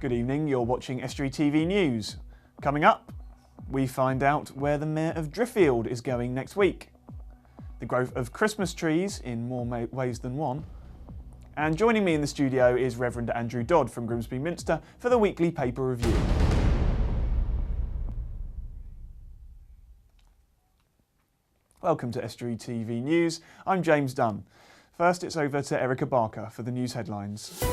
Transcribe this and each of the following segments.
Good evening, you're watching Estuary TV News. Coming up, we find out where the Mayor of Driffield is going next week, the growth of Christmas trees in more ways than one, and joining me in the studio is Reverend Andrew Dodd from Grimsby Minster for the weekly paper review. Welcome to Estuary TV News. I'm James Dunn. First, it's over to Erica Barker for the news headlines.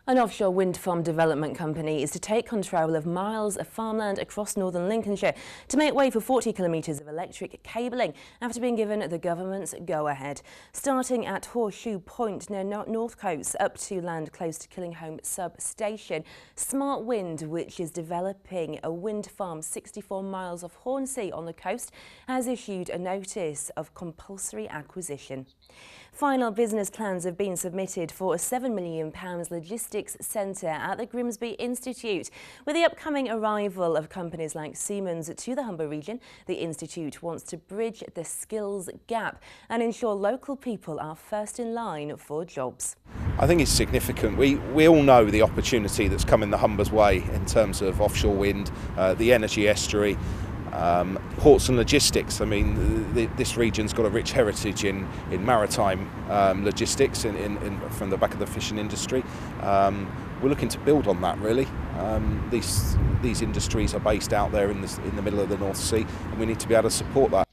An offshore wind farm development company is to take control of miles of farmland across northern Lincolnshire to make way for 40 kilometres of electric cabling after being given the government's go-ahead. Starting at Horseshoe Point near North Coast up to land close to Killingholme substation, Smart Wind, which is developing a wind farm 64 miles off Hornsea on the coast, has issued a notice of compulsory acquisition. Final business plans have been submitted for a £7 million logistics centre at the Grimsby Institute. With the upcoming arrival of companies like Siemens to the Humber region, the Institute wants to bridge the skills gap and ensure local people are first in line for jobs. I think it's significant. We all know the opportunity that's coming the Humber's way in terms of offshore wind, the energy estuary, ports and logistics. I mean, this region's got a rich heritage in maritime logistics from the back of the fishing industry. We're looking to build on that, really. These industries are based out there in the middle of the North Sea, and we need to be able to support that.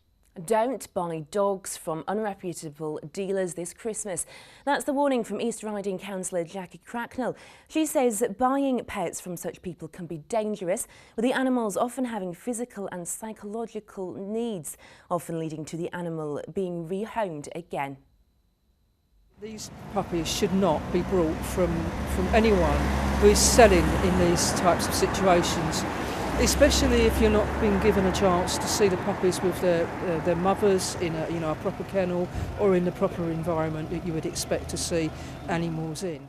Don't buy dogs from unreputable dealers this Christmas. That's the warning from East Riding councillor Jackie Cracknell. She says that buying pets from such people can be dangerous, with the animals often having physical and psychological needs, often leading to the animal being rehomed again. These puppies should not be brought from anyone who is selling in these types of situations, especially if you're not being given a chance to see the puppies with their mothers in a proper kennel or in the proper environment that you would expect to see animals in.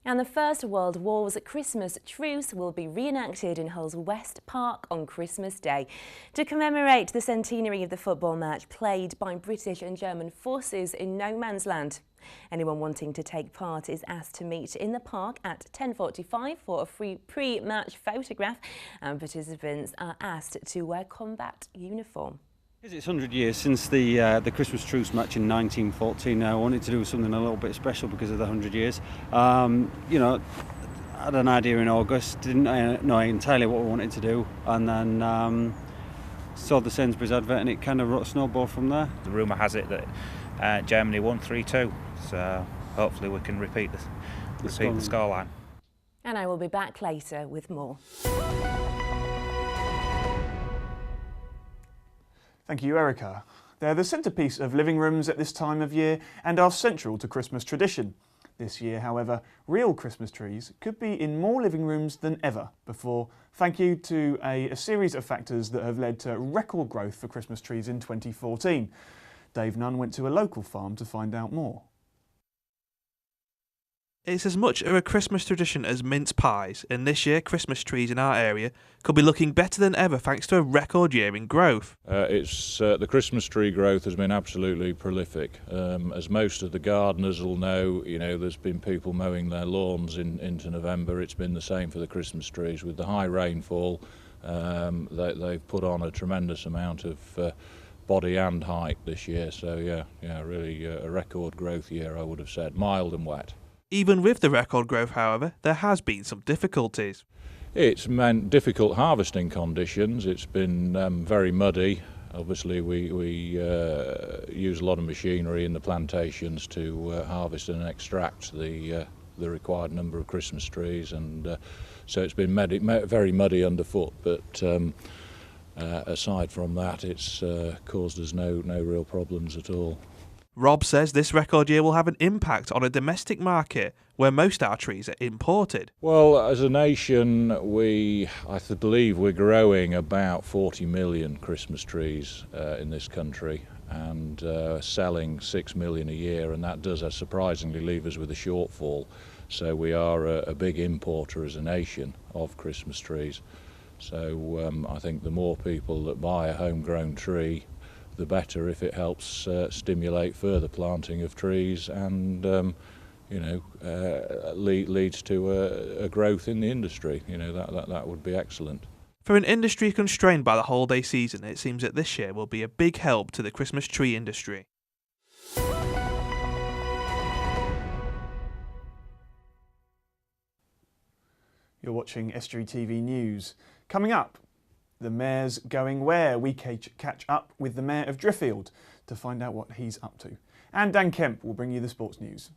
And the First World War's Christmas truce will be reenacted in Hull's West Park on Christmas Day to commemorate the centenary of the football match played by British and German forces in no man's land. Anyone wanting to take part is asked to meet in the park at 10:45 for a free pre-match photograph, and participants are asked to wear combat uniform. It's 100 years since the Christmas truce match in 1914. I wanted to do something a little bit special because of the 100 years. You know, I had an idea in August, didn't know entirely what we wanted to do, and then saw the Sainsbury's advert and it kind of snowballed from there. The rumour has it that Germany won 3-2, so hopefully we can repeat the scoreline. And I will be back later with more. Thank you, Erica. They're the centrepiece of living rooms at this time of year and are central to Christmas tradition. This year, however, real Christmas trees could be in more living rooms than ever before, thank you to a series of factors that have led to record growth for Christmas trees in 2014. Dave Nunn went to a local farm to find out more. It's as much of a Christmas tradition as mince pies, and this year Christmas trees in our area could be looking better than ever thanks to a record year in growth. The Christmas tree growth has been absolutely prolific. As most of the gardeners will know, there's been people mowing their lawns into November. It's been the same for the Christmas trees. With the high rainfall, they've put on a tremendous amount of body and height this year. So really a record growth year, I would have said, mild and wet. Even with the record growth, however, there has been some difficulties. It's meant difficult harvesting conditions. It's been very muddy. Obviously, we use a lot of machinery in the plantations to harvest and extract the required number of Christmas trees, and so it's been very muddy underfoot. But aside from that, it's caused us no real problems at all. Rob says this record year will have an impact on a domestic market where most our trees are imported. Well, as a nation, I believe we're growing about 40 million Christmas trees in this country and selling 6 million a year, and that does surprisingly leave us with a shortfall. So we are a big importer as a nation of Christmas trees. So I think the more people that buy a homegrown tree, the better, if it helps stimulate further planting of trees and leads to a growth in the industry. That would be excellent. For an industry constrained by the holiday season, it seems that this year will be a big help to the Christmas tree industry. You're watching Estuary TV News. Coming up, the Mayor's going where? We catch up with the Mayor of Driffield to find out what he's up to. And Dan Kemp will bring you the sports news.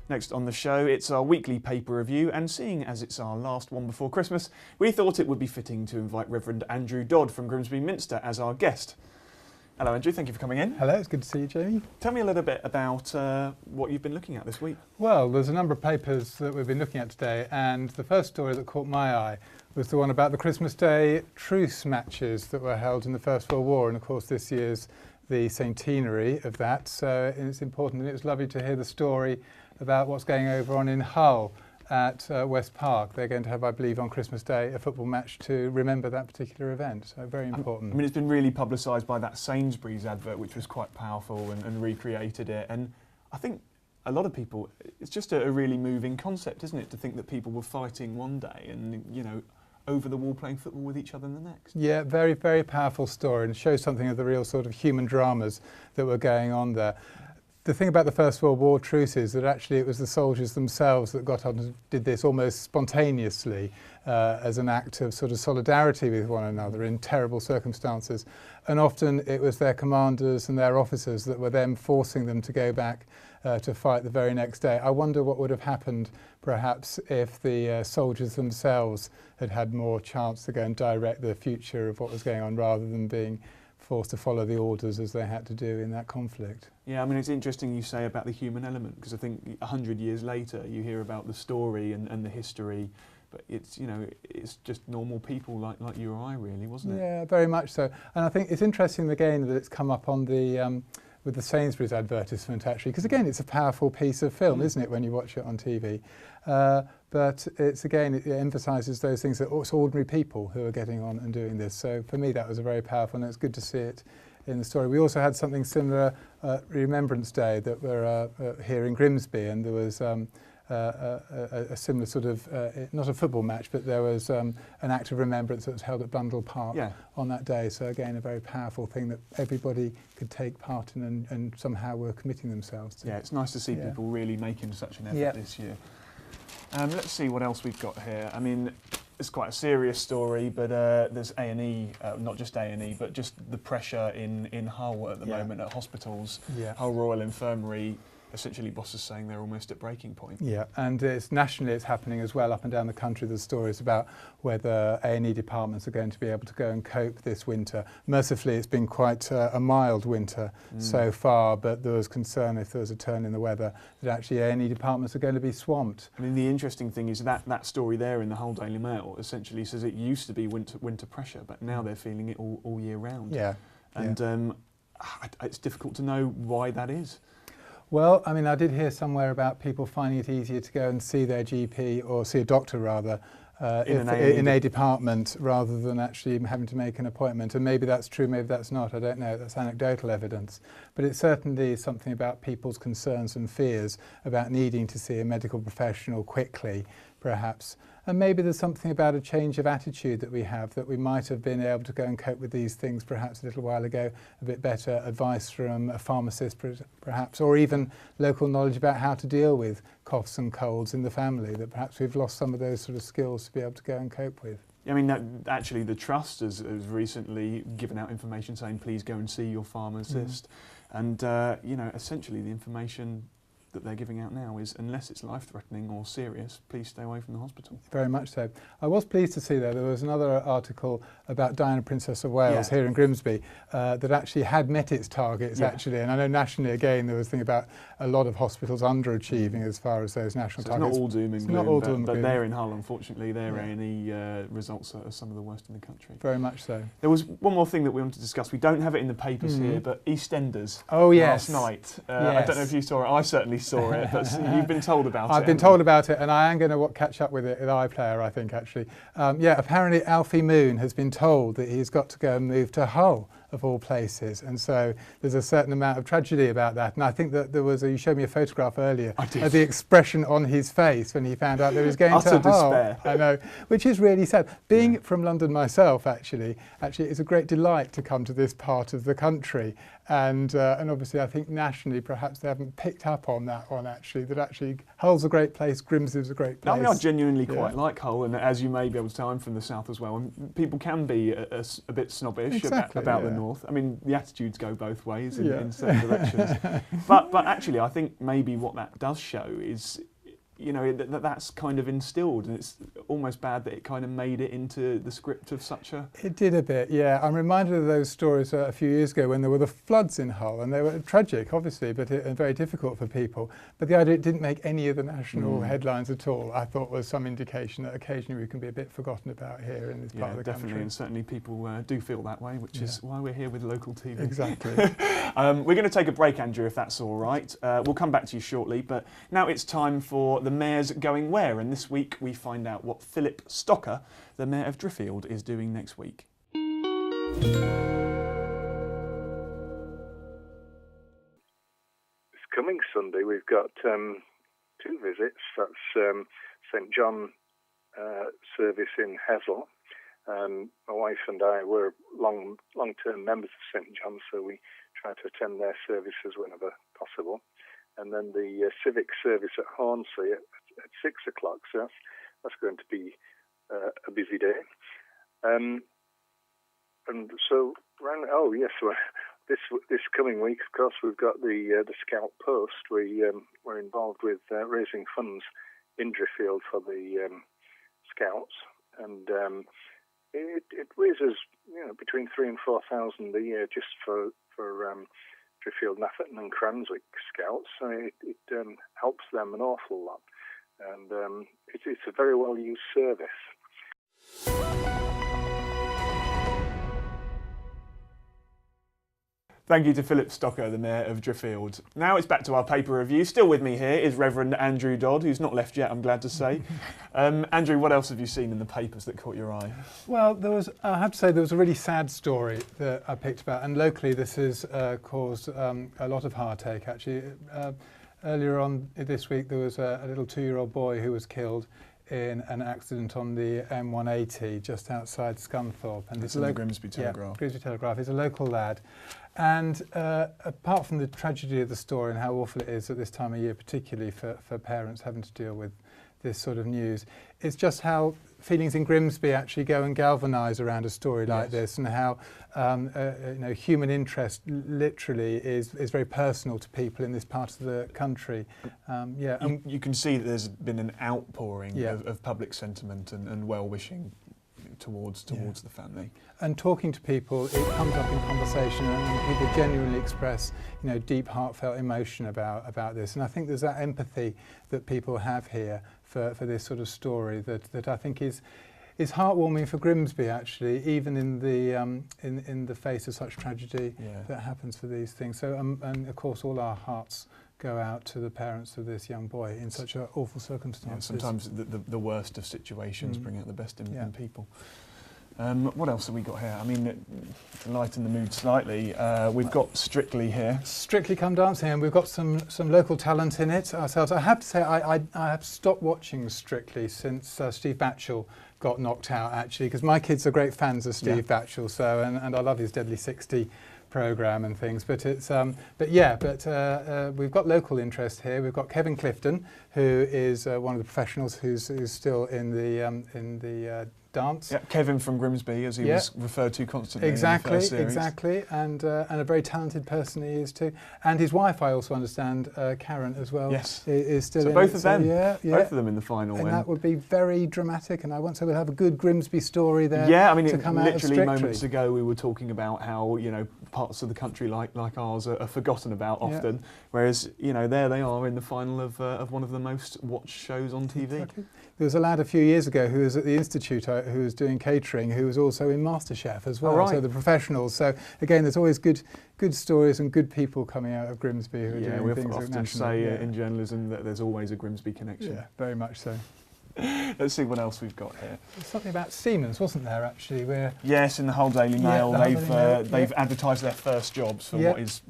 Next on the show, it's our weekly paper review, and seeing as it's our last one before Christmas, we thought it would be fitting to invite Reverend Andrew Dodd from Grimsby Minster as our guest. Hello Andrew, thank you for coming in. Hello, it's good to see you, Jamie. Tell me a little bit about what you've been looking at this week. Well, there's a number of papers that we've been looking at today, and the first story that caught my eye was the one about the Christmas Day truce matches that were held in the First World War, and of course this year's the centenary of that, so it's important, and it's lovely to hear the story about what's going on in Hull at West Park. They're going to have, I believe, on Christmas Day, a football match to remember that particular event. So very important. I mean, it's been really publicised by that Sainsbury's advert, which was quite powerful and recreated it. And I think a lot of people, it's just a really moving concept, isn't it, to think that people were fighting one day and, over the wall playing football with each other the next. Yeah, very, very powerful story, and shows something of the real sort of human dramas that were going on there. The thing about the First World War truce is that actually it was the soldiers themselves that got on and did this almost spontaneously as an act of sort of solidarity with one another in terrible circumstances. And often it was their commanders and their officers that were then forcing them to go back to fight the very next day. I wonder what would have happened perhaps if the soldiers themselves had had more chance to go and direct the future of what was going on rather than being forced to follow the orders as they had to do in that conflict. Yeah, I mean, it's interesting you say about the human element, because I think 100 years later you hear about the story and the history, but it's, it's just normal people like you or I, really, wasn't it? Yeah, very much so. And I think it's interesting again that it's come up on the with the Sainsbury's advertisement, actually, because again it's a powerful piece of film, isn't it, when you watch it on TV. But it's again, it emphasises those things that it's ordinary people who are getting on and doing this. So for me that was a very powerful, and it's good to see it in the story. We also had something similar, Remembrance Day, that were here in Grimsby, and there was a similar sort of, not a football match, but there was an act of remembrance that was held at Blundell Park on that day. So again, a very powerful thing that everybody could take part in and somehow were committing themselves to. Yeah, it's nice to see people really making such an effort this year. Let's see what else we've got here. I mean, it's quite a serious story, but there's A&E, not just A&E, but just the pressure in Hull at the moment at hospitals. Hull Royal Infirmary, essentially bosses saying they're almost at breaking point. Yeah, and nationally it's happening as well up and down the country. There's stories about whether A&E departments are going to be able to go and cope this winter. Mercifully, it's been quite a mild winter so far, but there was concern if there was a turn in the weather that actually A&E departments are going to be swamped. I mean, the interesting thing is that story there in the Hull Daily Mail essentially says it used to be winter pressure, but now they're feeling it all year round. Yeah. And it's difficult to know why that is. Well, I mean, I did hear somewhere about people finding it easier to go and see their GP, or see a doctor rather, in a department rather than actually having to make an appointment. And maybe that's true, maybe that's not, I don't know, that's anecdotal evidence. But it certainly is something about people's concerns and fears about needing to see a medical professional quickly, perhaps. And maybe there's something about a change of attitude that we have, that we might have been able to go and cope with these things perhaps a little while ago, a bit better advice from a pharmacist perhaps, or even local knowledge about how to deal with coughs and colds in the family, that perhaps we've lost some of those sort of skills to be able to go and cope with. I mean, actually the Trust has recently given out information saying please go and see your pharmacist. And, essentially the information that they're giving out now is, unless it's life-threatening or serious, please stay away from the hospital. Very much so. I was pleased to see, though, there was another article about Diana, Princess of Wales here in Grimsby that actually had met its targets, actually. And I know nationally, again, there was a thing about a lot of hospitals underachieving as far as those national targets. It's not all doom and gloom, but they're in Hull, unfortunately. Their A&E results are some of the worst in the country. Very much so. There was one more thing that we wanted to discuss. We don't have it in the papers here, but EastEnders last night. I don't know if you saw it. I certainly saw it, but you've been told about it. I've been told about it, and I am going to catch up with it at iPlayer, I think, actually. Yeah, apparently Alfie Moon has been told that he's got to go and move to Hull, of all places, and so there's a certain amount of tragedy about that. And I think that there was you showed me a photograph earlier of the expression on his face when he found out that he was going to Hull. Despair. I know, which is really sad. Being from London myself, actually, it's a great delight to come to this part of the country, and obviously I think nationally perhaps they haven't picked up on that one actually. That actually Hull's a great place, Grimsby's a great place. I mean, I genuinely quite like Hull, and as you may be able to tell, I'm from the south as well, and people can be a bit snobbish about the north. I mean, the attitudes go both ways in certain directions. But actually, I think maybe what that does show is, you know, that's kind of instilled, and it's almost bad that it kind of made it into the script of such a... It did a bit, yeah. I'm reminded of those stories a few years ago when there were the floods in Hull, and they were tragic, obviously, but very difficult for people. But the idea it didn't make any of the national headlines at all, I thought was some indication that occasionally we can be a bit forgotten about here in this part of the country. Definitely, and certainly people do feel that way, which is why we're here with local TV. Exactly. We're going to take a break, Andrew, if that's all right. We'll come back to you shortly, but now it's time for the Mayor's Going Where, and this week we find out what Philip Stocker, the Mayor of Driffield, is doing next week. This coming Sunday we've got 2 visits. That's St John service in Hessel. My wife and I were long-term members of St John, so we try to attend their services whenever possible. And then the civic service at Hornsey at 6 o'clock, so that's going to be a busy day. And so, this coming week, of course, we've got the Scout Post. We're involved with raising funds in Driffield for the Scouts, and it raises between 3,000 and 4,000 a year just for Driffield, Nafferton and Cranswick Scouts. So it helps them an awful lot, and it's a very well used service. Thank you to Philip Stocker, the Mayor of Driffield. Now it's back to our paper review. Still with me here is Reverend Andrew Dodd, who's not left yet, I'm glad to say. Andrew, what else have you seen in the papers that caught your eye? Well, I have to say there was a really sad story that I picked about, and locally this has caused a lot of heartache, actually. Earlier on this week there was a little 2-year-old boy who was killed in an accident on the M180 just outside Scunthorpe. And it's in the Grimsby Telegraph. Yeah, Grimsby Telegraph. He's a local lad. And apart from the tragedy of the story and how awful it is at this time of year, particularly for parents having to deal with this sort of news, it's just how feelings in Grimsby actually go and galvanise around a story like this, and how human interest literally is very personal to people in this part of the country. You can see that there's been an outpouring of public sentiment and well-wishing towards the family. And talking to people, it comes up in conversation, and people genuinely express, deep, heartfelt emotion about this. And I think there's that empathy that people have here for this sort of story that I think is heartwarming for Grimsby, actually, even in the face of such tragedy that happens for these things. So, and of course, all our hearts go out to the parents of this young boy in such awful circumstances. Yeah, sometimes the worst of situations bring out the best in people. What else have we got here? I mean, to lighten the mood slightly, we've got Strictly here. Strictly Come Dancing, and we've got some local talent in it ourselves. I have to say, I have stopped watching Strictly since Steve Batchel got knocked out, actually, because my kids are great fans of Steve Batchel, so and I love his Deadly 60 programme and things, but it's we've got local interest here. We've got Kevin Clifton, who is one of the professionals who's still in the dance. Yeah, Kevin from Grimsby, as he was referred to constantly. Exactly, in the first series. exactly, and a very talented person he is too. And his wife, I also understand, Karen as well. Yes, is still in both it. of them. Both of them in the final. And that would be very dramatic. And I want to we'll have a good Grimsby story there. Yeah, I mean, literally moments ago we were talking about how parts of the country like ours are forgotten about often, whereas there they are in the final of one of the most watched shows on TV. Exactly. There was a lad a few years ago who was at the Institute who was doing catering, who was also in MasterChef as well. Oh, right. So the professionals. So again, there's always good stories and good people coming out of Grimsby who are doing things we often say in journalism that there's always a Grimsby connection. Yeah, very much so. Let's see what else we've got here. There's something about Siemens, wasn't there, actually? Yes, in the Hull Daily Mail, they've yeah. advertised their first jobs for what is,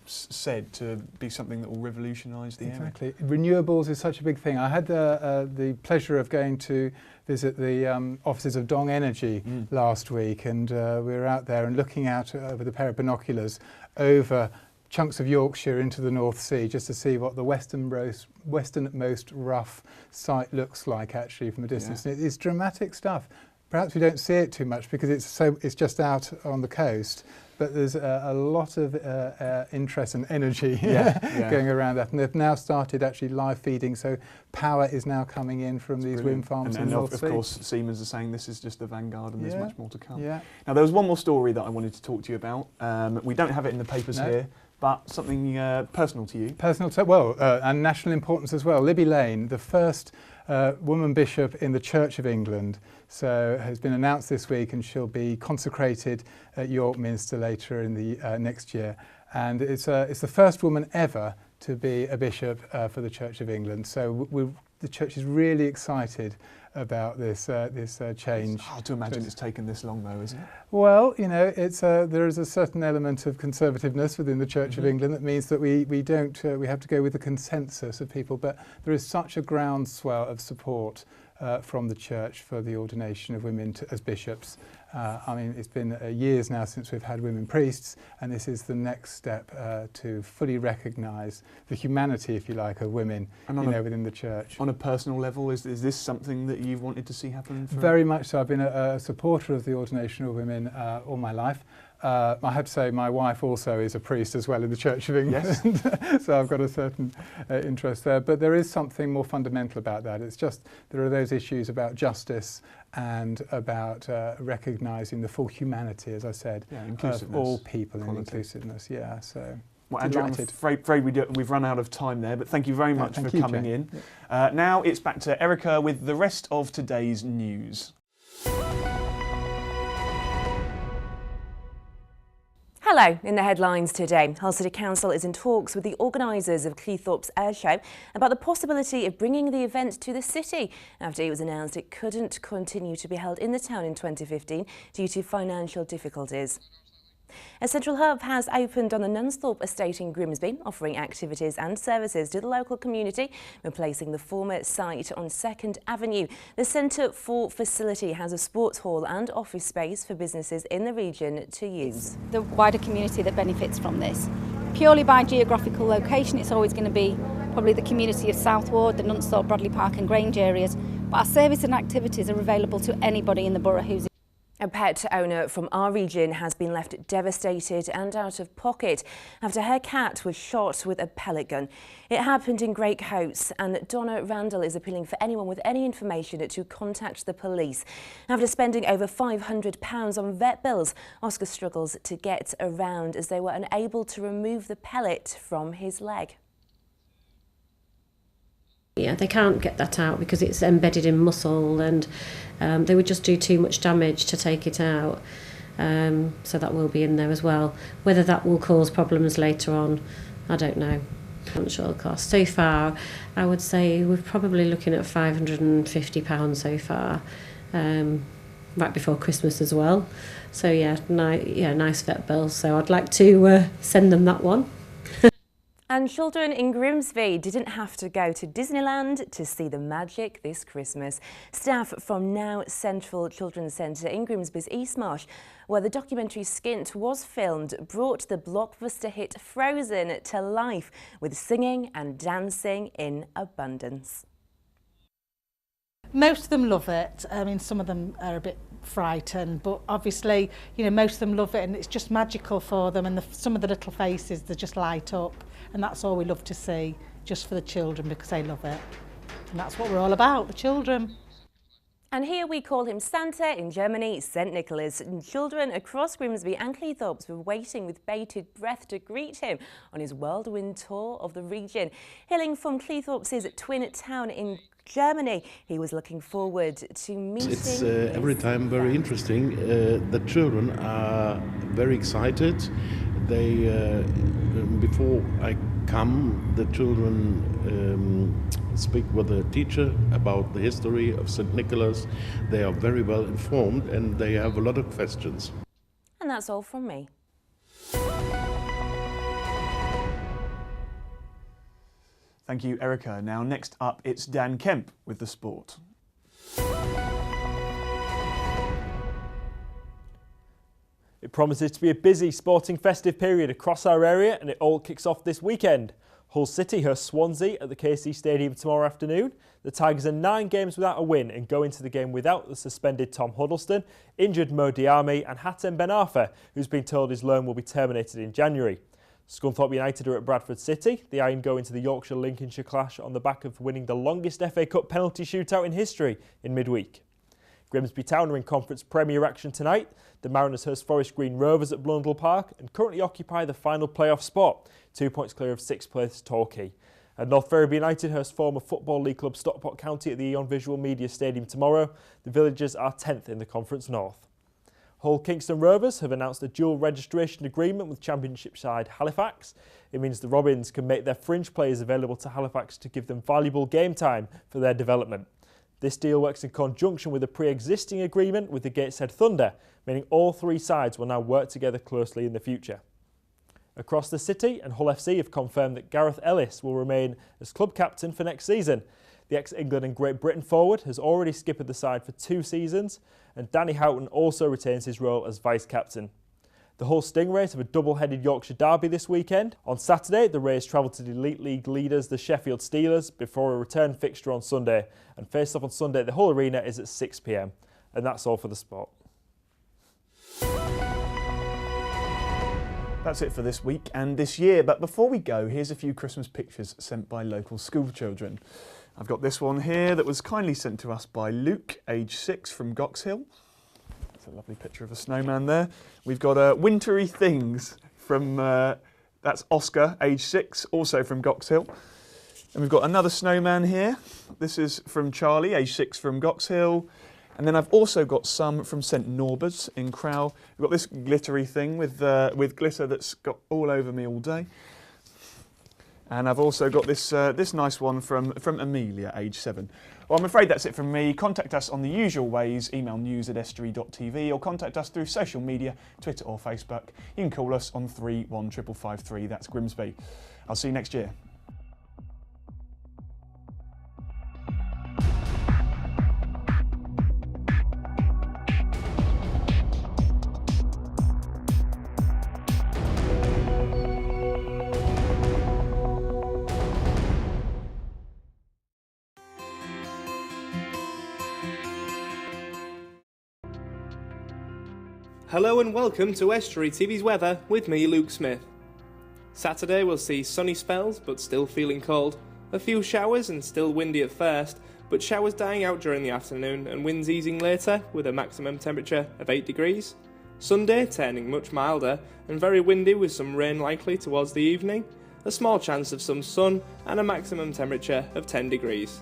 said to be something that will revolutionise the area. Exactly. Renewables is such a big thing. I had the pleasure of going to visit the offices of Dong Energy last week, and we were out there and looking out with a pair of binoculars over chunks of Yorkshire into the North Sea, just to see what the westernmost rough site looks like actually from a distance. Yeah. It's dramatic stuff. Perhaps we don't see it too much because it's just out on the coast, but there's a lot of interest and energy going around that, and they've now started actually live feeding, so power is now coming in from these wind farms in the North Sea. Of course, Siemens are saying this is just the vanguard and there's much more to come. Yeah. Now, there was one more story that I wanted to talk to you about. We don't have it in the papers here, but something personal to you. And national importance as well. Libby Lane, the first woman bishop in the Church of England, so has been announced this week, and she'll be consecrated at York Minster later in the next year. And it's the first woman ever to be a bishop for the Church of England. So the Church is really excited about this change. It's hard to imagine it's taken this long, though, isn't it? Well, there is a certain element of conservativeness within the Church of England that means that we have to go with the consensus of people, but there is such a groundswell of support from the Church for the ordination of women as bishops. It's been years now since we've had women priests, and this is the next step to fully recognise the humanity, if you like, of women within the Church. On a personal level, is this something that you've wanted to see happen? Very much so. I've been a supporter of the ordination of women all my life. I have to say my wife also is a priest as well in the Church of England, so I've got a certain interest there. But there is something more fundamental about that. It's just there are those issues about justice and about recognising the full humanity, as I said, of all people and inclusiveness. Yeah, so. Well, Andrew, I'm afraid we've run out of time there, but thank you very much for coming in. Now it's back to Erica with the rest of today's news. Hello, in the headlines today, Hull City Council is in talks with the organisers of Cleethorpes Air Show about the possibility of bringing the event to the city after it was announced it couldn't continue to be held in the town in 2015 due to financial difficulties. A central hub has opened on the Nunsthorpe estate in Grimsby, offering activities and services to the local community, replacing the former site on 2nd Avenue. The Centre for Facility has a sports hall and office space for businesses in the region to use. It's the wider community that benefits from this. Purely by geographical location, it's always going to be probably the community of Southward, the Nunsthorpe, Bradley Park and Grange areas, but our service and activities are available to anybody in the borough who's A pet owner from our region has been left devastated and out of pocket after her cat was shot with a pellet gun. It happened in Great Coats, and Donna Randall is appealing for anyone with any information to contact the police. After spending over £500 on vet bills, Oscar struggles to get around as they were unable to remove the pellet from his leg. Yeah, they can't get that out because it's embedded in muscle, and they would just do too much damage to take it out. So that will be in there as well. Whether that will cause problems later on, I don't know. I'm not sure the cost. So far, I would say we're probably looking at £550 so far, right before Christmas as well. So yeah, nice vet bill. So I'd like to send them that one. And children in Grimsby didn't have to go to Disneyland to see the magic this Christmas. Staff from Now Central Children's Centre in Grimsby's East Marsh, where the documentary Skint was filmed, brought the blockbuster hit Frozen to life with singing and dancing in abundance. Most of them love it. I mean, some of them are a bit frightened, but obviously, most of them love it, and it's just magical for them, and some of the little faces, they just light up, and that's all we love to see, just for the children, because they love it. And that's what we're all about, the children. And here we call him Santa, in Germany, St Nicholas. And children across Grimsby and Cleethorpes were waiting with bated breath to greet him on his whirlwind tour of the region. Hailing from Cleethorpes' twin town in Germany, he was looking forward to meeting. It's every time very interesting. The children are very excited. They before I come, the children speak with the teacher about the history of St. Nicholas. They are very well informed and they have a lot of questions. And that's all from me. Thank you, Erica. Now, next up, it's Dan Kemp with the sport. It promises to be a busy sporting festive period across our area, and it all kicks off this weekend. Hull City host Swansea at the KC Stadium tomorrow afternoon. The Tigers are 9 games without a win and go into the game without the suspended Tom Huddleston, injured Mo Diarmi and Hatem Ben Arfa, who's been told his loan will be terminated in January. Scunthorpe United are at Bradford City. The Iron go into the Yorkshire-Lincolnshire clash on the back of winning the longest FA Cup penalty shootout in history in midweek. Grimsby Town are in Conference Premier action tonight. The Mariners host Forest Green Rovers at Blundell Park and currently occupy the final playoff spot, 2 points clear of 6th place Torquay. And North Ferriby United host former Football League club Stockport County at the Eon Visual Media Stadium tomorrow. The Villagers are 10th in the Conference North. Hull Kingston Rovers have announced a dual registration agreement with Championship side Halifax. It means the Robins can make their fringe players available to Halifax to give them valuable game time for their development. This deal works in conjunction with a pre-existing agreement with the Gateshead Thunder, meaning all 3 sides will now work together closely in the future. Across the city, and Hull FC have confirmed that Gareth Ellis will remain as club captain for next season. The ex-England and Great Britain forward has already skippered the side for 2 seasons, and Danny Houghton also retains his role as vice-captain. The Hull Stingrays have a double-headed Yorkshire derby this weekend. On Saturday, the Rays travel to the Elite League leaders, the Sheffield Steelers, before a return fixture on Sunday. And face off on Sunday at the Hull Arena is at 6 p.m. And that's all for the sport. That's it for this week and this year. But before we go, here's a few Christmas pictures sent by local school children. I've got this one here that was kindly sent to us by Luke, age 6, from Goxhill. It's a lovely picture of a snowman there. We've got Wintry Things from, that's Oscar, age 6, also from Goxhill. And we've got another snowman here. This is from Charlie, age 6, from Goxhill. And then I've also got some from St Norbert's in Crowell. We've got this glittery thing with glitter that's got all over me all day. And I've also got this this nice one from Amelia, age 7. Well, I'm afraid that's it from me. Contact us on the usual ways, email news@estuary.tv or contact us through social media, Twitter or Facebook. You can call us on 31553, that's Grimsby. I'll see you next year. Hello and welcome to Estuary TV's weather with me, Luke Smith. Saturday we'll see sunny spells but still feeling cold, a few showers and still windy at first, but showers dying out during the afternoon and winds easing later with a maximum temperature of 8 degrees. Sunday turning much milder and very windy with some rain likely towards the evening, a small chance of some sun and a maximum temperature of 10 degrees.